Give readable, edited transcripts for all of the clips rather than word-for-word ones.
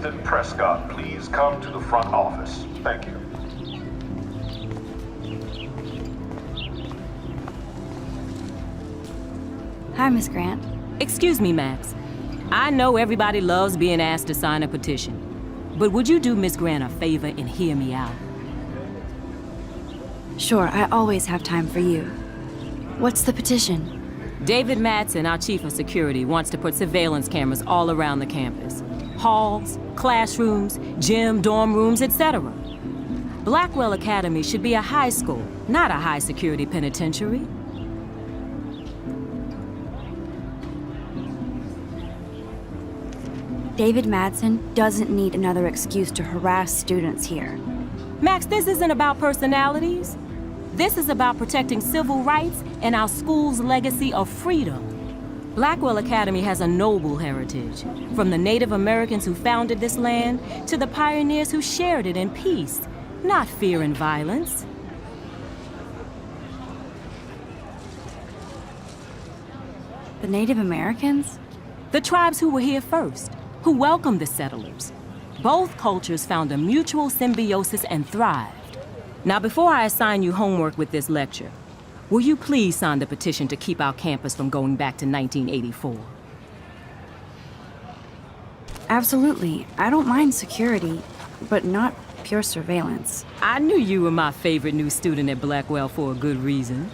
Nathan Prescott please come to the front office? Thank you. Hi, Miss Grant. Excuse me, Max. I know everybody loves being asked to sign a petition, but would you do Miss Grant a favor and hear me out? Sure, I always have time for you. What's the petition? David Madsen, our chief of security, wants to put surveillance cameras all around the campus. Halls, classrooms, gym, dorm rooms, etc. Blackwell Academy should be a high school, not a high-security penitentiary. David Madsen doesn't need another excuse to harass students here. Max, this isn't about personalities. This is about protecting civil rights and our school's legacy of freedom. Blackwell Academy has a noble heritage, from the Native Americans who founded this land to the pioneers who shared it in peace, not fear and violence. The Native Americans? The tribes who were here first, who welcomed the settlers. Both cultures found a mutual symbiosis and thrived. Now, before I assign you homework with this lecture, will you please sign the petition to keep our campus from going back to 1984? Absolutely. I don't mind security, but not pure surveillance. I knew you were my favorite new student at Blackwell for a good reason.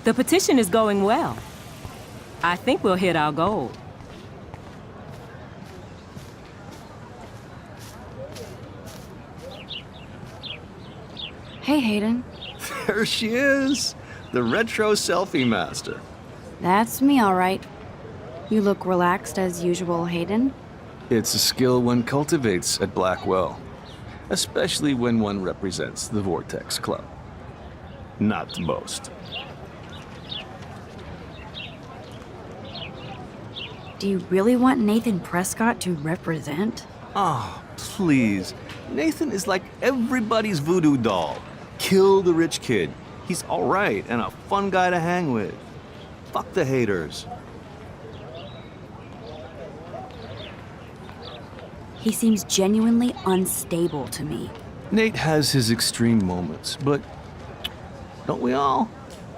The petition is going well. I think we'll hit our goal. Hey, Hayden. There she is, the retro selfie master. That's me, all right. You look relaxed as usual, Hayden. It's a skill one cultivates at Blackwell, especially when one represents the Vortex Club. Not to boast. Do you really want Nathan Prescott to represent? Oh, please. Nathan is like everybody's voodoo doll. Kill the rich kid. He's all right and a fun guy to hang with. Fuck the haters. He seems genuinely unstable to me. Nate has his extreme moments, but don't we all?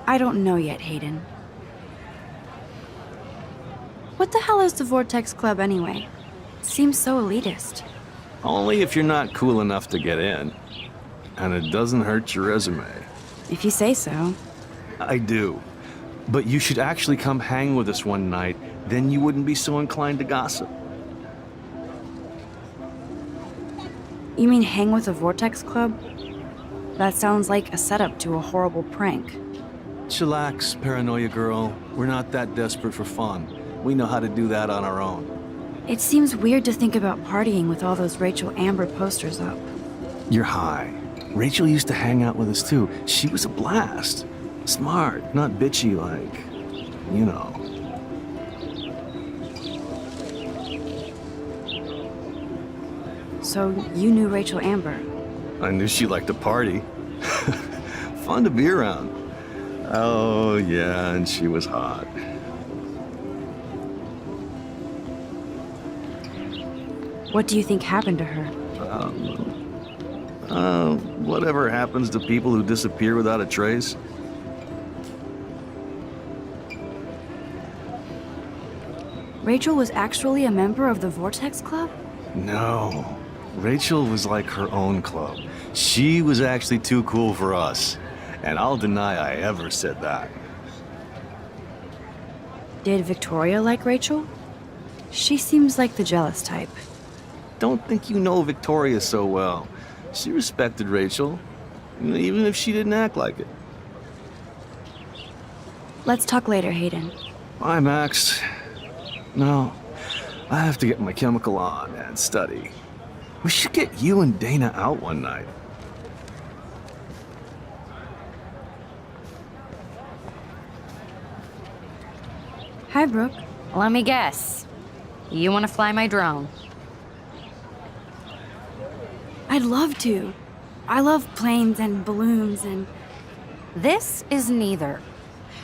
I don't know yet, Hayden. What the hell is the Vortex Club anyway? Seems so elitist. Only if you're not cool enough to get in. And it doesn't hurt your resume. If you say so. I do. But you should actually come hang with us one night, then you wouldn't be so inclined to gossip. You mean hang with the Vortex Club? That sounds like a setup to a horrible prank. Chillax, paranoia girl. We're not that desperate for fun. We know how to do that on our own. It seems weird to think about partying with all those Rachel Amber posters up. You're high. Rachel used to hang out with us too. She was a blast. Smart, not bitchy like, you know. So you knew Rachel Amber? I knew she liked to party. Fun to be around. Oh, yeah, and she was hot. What do you think happened to her? Whatever happens to people who disappear without a trace. Rachel was actually a member of the Vortex Club? No. Rachel was like her own club. She was actually too cool for us. And I'll deny I ever said that. Did Victoria like Rachel? She seems like the jealous type. Don't think you know Victoria so well. She respected Rachel, even if she didn't act like it. Let's talk later, Hayden. Bye, Max. No, I have to get my chemical on and study. We should get you and Dana out one night. Hi, Brooke. Let me guess. You want to fly my drone? I'd love to. I love planes and balloons and... This is neither.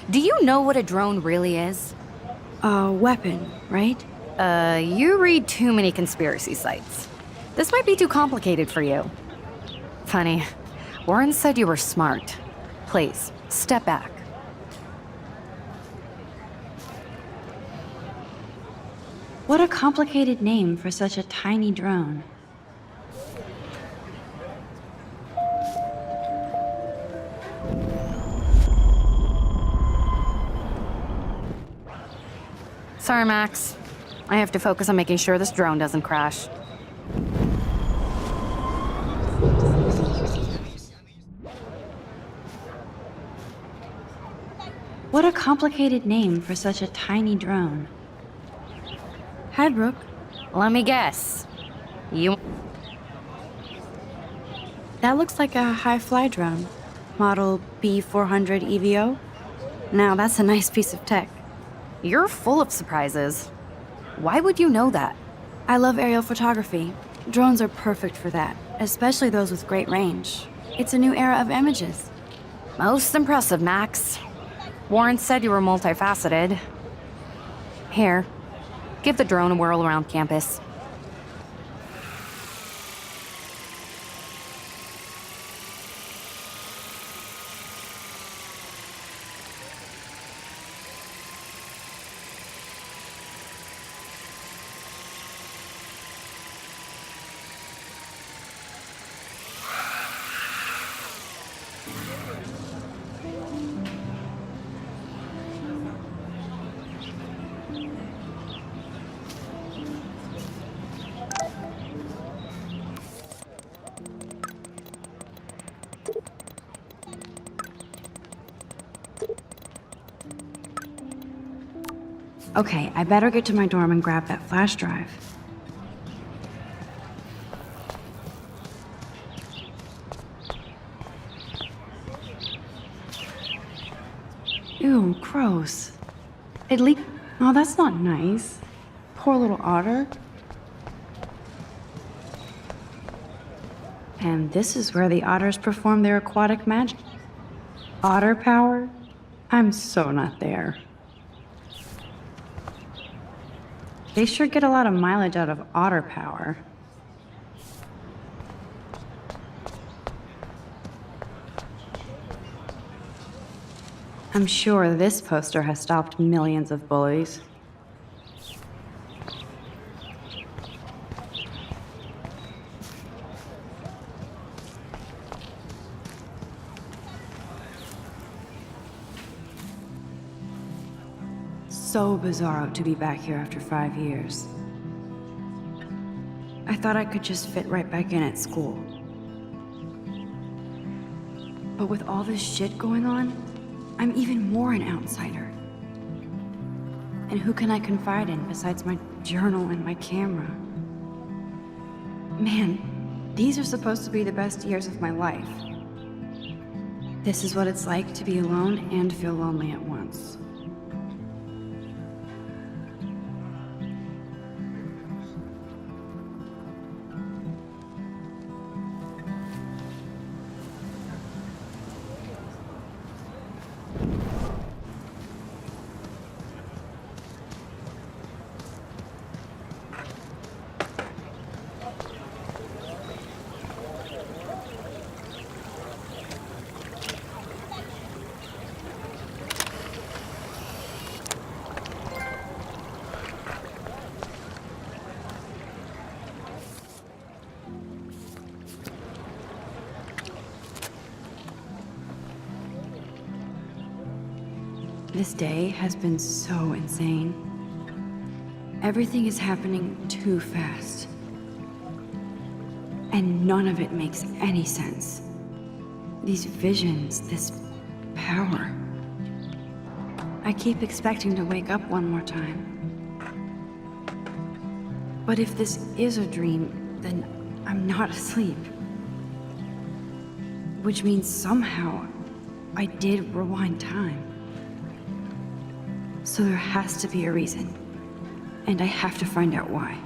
Do you know what a drone really is? A weapon, right? You read too many conspiracy sites. This might be too complicated for you. Funny. Warren said you were smart. Please, step back. What a complicated name for such a tiny drone. Sorry, Max. I have to focus on making sure this drone doesn't crash. What a complicated name for such a tiny drone. Hi, Brooke. Let me guess. You... That looks like a high-fly drone. Model B400 EVO. Now, that's a nice piece of tech. You're full of surprises. Why would you know that? I love aerial photography. Drones are perfect for that, especially those with great range. It's a new era of images. Most impressive, Max. Warren said you were multifaceted. Here, give the drone a whirl around campus. Okay, I better get to my dorm and grab that flash drive. Ew, gross. It leaked. Oh, that's not nice. Poor little otter. And this is where the otters perform their aquatic magic. Otter power? I'm so not there. They sure get a lot of mileage out of otter power. I'm sure this poster has stopped millions of bullies. So bizarro to be back here after 5 years. I thought I could just fit right back in at school. But with all this shit going on, I'm even more an outsider. And who can I confide in besides my journal and my camera? Man, these are supposed to be the best years of my life. This is what it's like to be alone and feel lonely at once. This day has been so insane. Everything is happening too fast. And none of it makes any sense. These visions, this power. I keep expecting to wake up one more time. But if this is a dream, then I'm not asleep. Which means somehow I did rewind time. So there has to be a reason. And I have to find out why.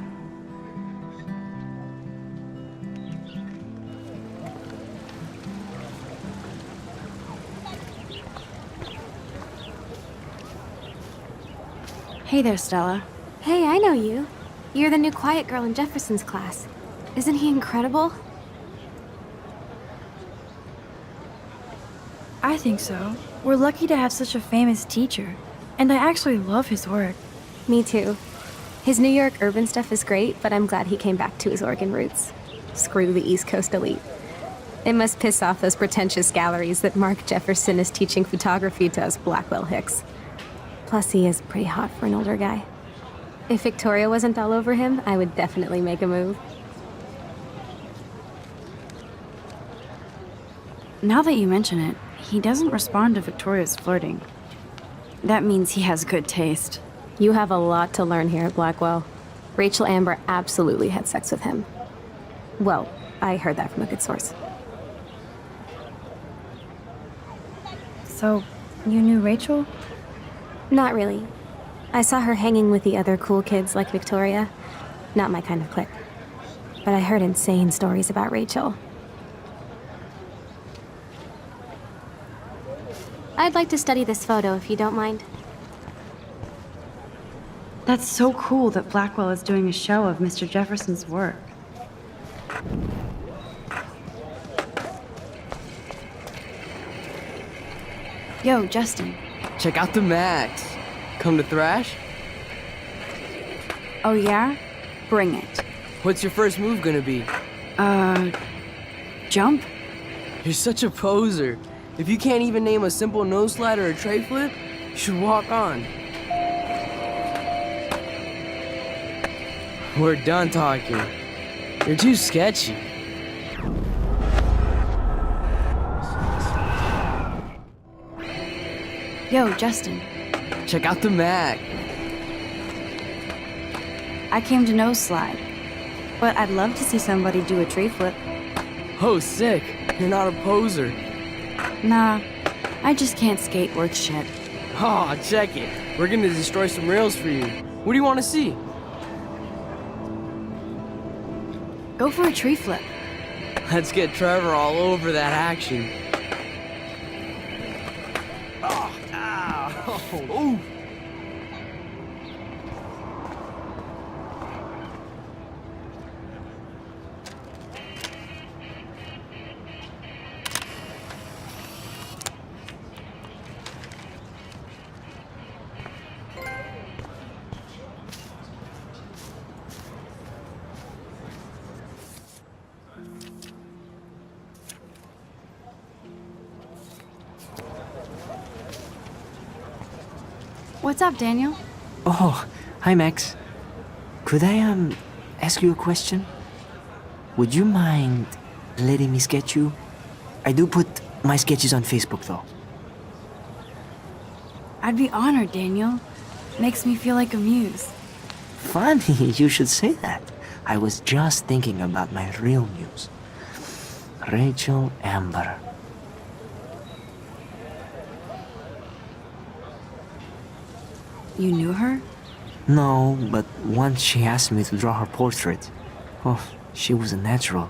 Hey there, Stella. Hey, I know you. You're the new quiet girl in Jefferson's class. Isn't he incredible? I think so. We're lucky to have such a famous teacher. And I actually love his work. Me too. His New York urban stuff is great, but I'm glad he came back to his Oregon roots. Screw the East Coast elite. It must piss off those pretentious galleries that Mark Jefferson is teaching photography to us Blackwell Hicks. Plus, he is pretty hot for an older guy. If Victoria wasn't all over him, I would definitely make a move. Now that you mention it, he doesn't respond to Victoria's flirting. That means he has good taste. You have a lot to learn here at Blackwell. Rachel Amber absolutely had sex with him. Well, I heard that from a good source. So, you knew Rachel? Not really. I saw her hanging with the other cool kids like Victoria. Not my kind of clique. But I heard insane stories about Rachel. I'd like to study this photo if you don't mind. That's so cool that Blackwell is doing a show of Mr. Jefferson's work. Yo, Justin. Check out the Max. Come to thrash? Oh yeah? Bring it. What's your first move gonna be? Jump? You're such a poser. If you can't even name a simple nose slide or a tray flip, you should walk on. We're done talking. You're too sketchy. Yo, Justin. Check out the Mac. I came to nose slide. But I'd love to see somebody do a tree flip. Oh, sick. You're not a poser. Nah, I just can't skate worth shit. Aw, check it. We're gonna destroy some rails for you. What do you want to see? Go for a tree flip. Let's get Trevor all over that action. Oh, ow. Ooh. What's up, Daniel? Oh, hi Max. Could I ask you a question? Would you mind letting me sketch you? I do put my sketches on Facebook though. I'd be honored, Daniel. Makes me feel like a muse. Funny, you should say that. I was just thinking about my real muse. Rachel Amber. You knew her? No, but once she asked me to draw her portrait. Oh, she was a natural.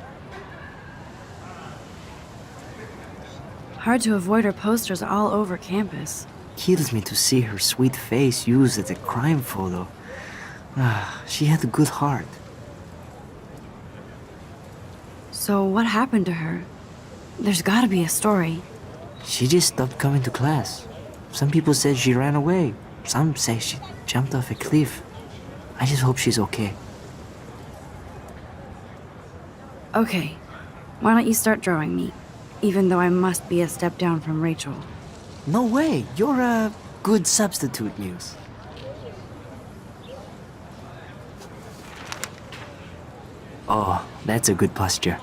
Hard to avoid her posters all over campus. Kills me to see her sweet face used as a crime photo. Ah, she had a good heart. So what happened to her? There's gotta be a story. She just stopped coming to class. Some people said she ran away. Some say she jumped off a cliff. I just hope she's okay. Okay, why don't you start drawing me? Even though I must be a step down from Rachel. No way, you're a good substitute, Muse. Oh, that's a good posture.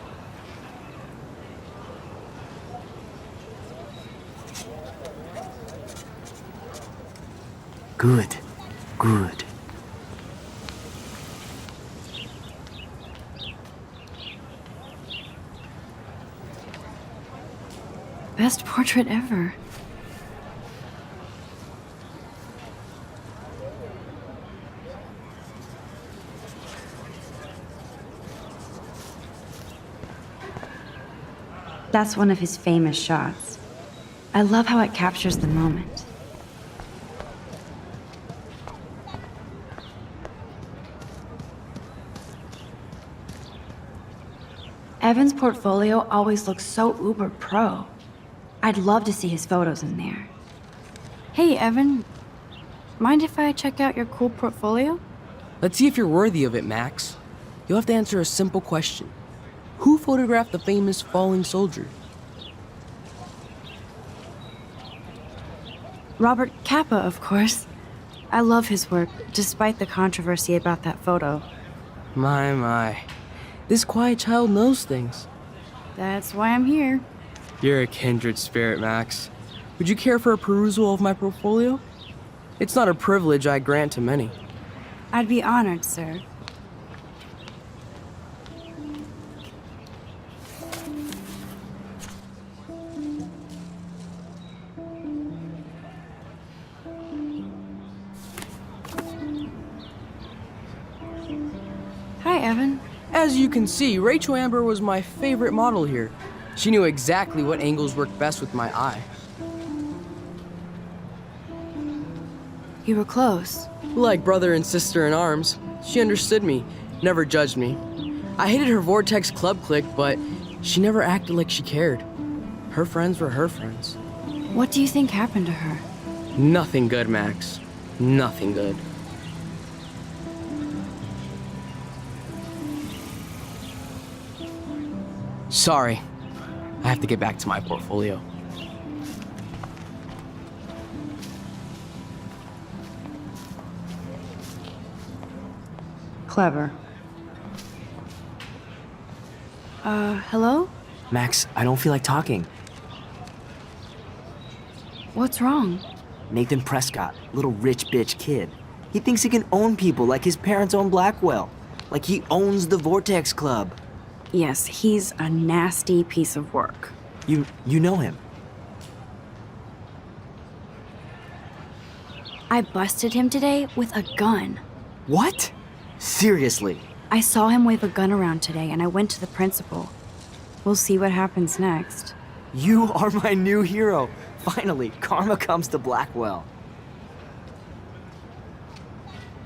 Good, good. Best portrait ever. That's one of his famous shots. I love how it captures the moment. Evan's portfolio always looks so uber pro. I'd love to see his photos in there. Hey, Evan. Mind if I check out your cool portfolio? Let's see if you're worthy of it, Max. You'll have to answer a simple question. Who photographed the famous falling soldier? Robert Capa, of course. I love his work, despite the controversy about that photo. My. This quiet child knows things. That's why I'm here. You're a kindred spirit, Max. Would you care for a perusal of my portfolio? It's not a privilege I grant to many. I'd be honored, sir. Hi, Evan. As you can see, Rachel Amber was my favorite model here. She knew exactly what angles worked best with my eye. You were close. Like brother and sister in arms, she understood me, never judged me. I hated her Vortex Club clique, but she never acted like she cared. Her friends were her friends. What do you think happened to her? Nothing good, Max. Nothing good. Sorry. I have to get back to my portfolio. Clever. Hello? Max, I don't feel like talking. What's wrong? Nathan Prescott, little rich bitch kid. He thinks he can own people like his parents own Blackwell. Like he owns the Vortex Club. Yes, he's a nasty piece of work. You know him. I busted him today with a gun. What? Seriously? I saw him wave a gun around today and I went to the principal. We'll see what happens next. You are my new hero. Finally, karma comes to Blackwell.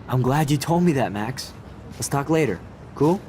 I'm glad you told me that, Max. Let's talk later. Cool?